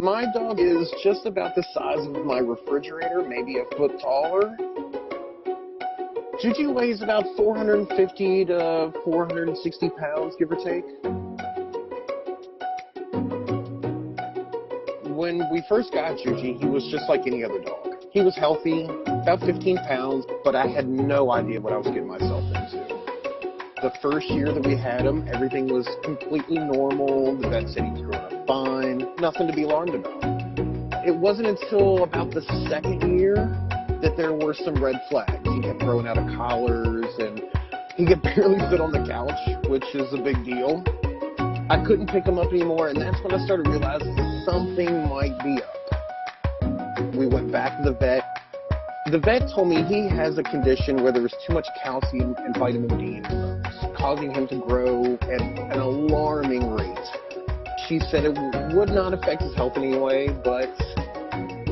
My dog is just about the size of my refrigerator, maybe a foot taller. Juju weighs about 450 to 460 pounds, give or take. When we first got Juju, he was just like any other dog. He was healthy, about 15 pounds, but I had no idea what I was getting myself into. The first year that we had him, everything was completely normal. The vet said he was growing up fine, nothing to be alarmed about. It wasn't until about the second year that there were some red flags. He kept growing out of collars, and he could barely sit on the couch, which is a big deal. I couldn't pick him up anymore, and that's when I started realizing something might be up. We went back to the vet. The vet told me he has a condition where there was too much calcium and vitamin D in his bones, causing him to grow at an alarming rate. She said it would not affect his health in any way, but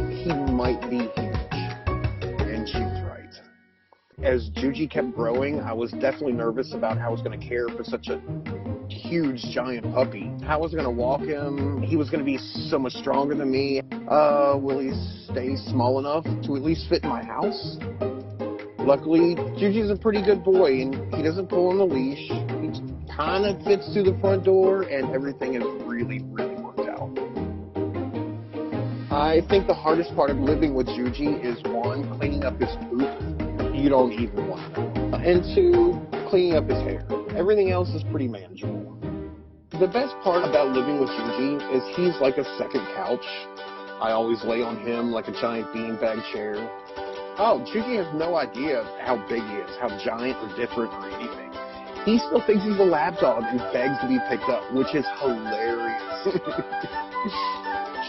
he might be huge. And she was right. As Juju kept growing, I was definitely nervous about how I was going to care for such a huge, giant puppy. How was I going to walk him? He was going to be so much stronger than me. Will he stay small enough to at least fit in my house? Luckily, Juju's a pretty good boy, and he doesn't pull on the leash. He kind of fits through the front door, and everything has really, really worked out. I think the hardest part of living with Juju is, one, cleaning up his poop. You don't even want to know. And two, cleaning up his hair. Everything else is pretty manageable. The best part about living with Juju is he's like a second couch. I always lay on him like a giant beanbag chair. Oh, Juju has no idea how big he is, how giant or different or anything. He still thinks he's a lap dog and begs to be picked up, which is hilarious.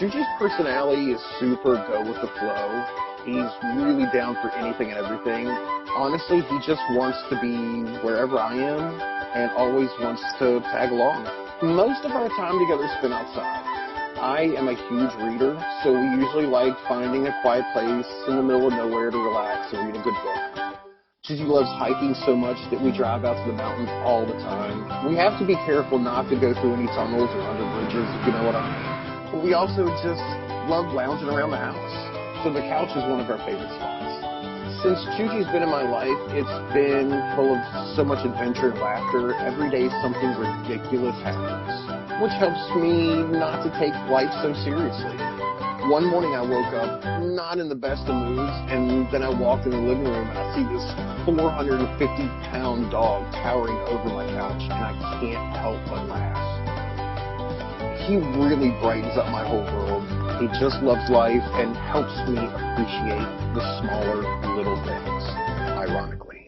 Juju's personality is super go with the flow. He's really down for anything and everything. Honestly, he just wants to be wherever I am and always wants to tag along. Most of our time together is spent outside. I am a huge reader, so we usually like finding a quiet place in the middle of nowhere to relax and read a good book. Juju loves hiking so much that we drive out to the mountains all the time. We have to be careful not to go through any tunnels or under bridges, if you know what I mean. But we also just love lounging around the house, so the couch is one of our favorite spots. Since Juju's been in my life, it's been full of so much adventure and laughter. Every day something ridiculous happens, which helps me not to take life so seriously. One morning I woke up not in the best of moods, and then I walked in the living room and I see this 450-pound dog towering over my couch, and I can't help but laugh. He really brightens up my whole world. He just loves life and helps me appreciate the smaller little things, ironically.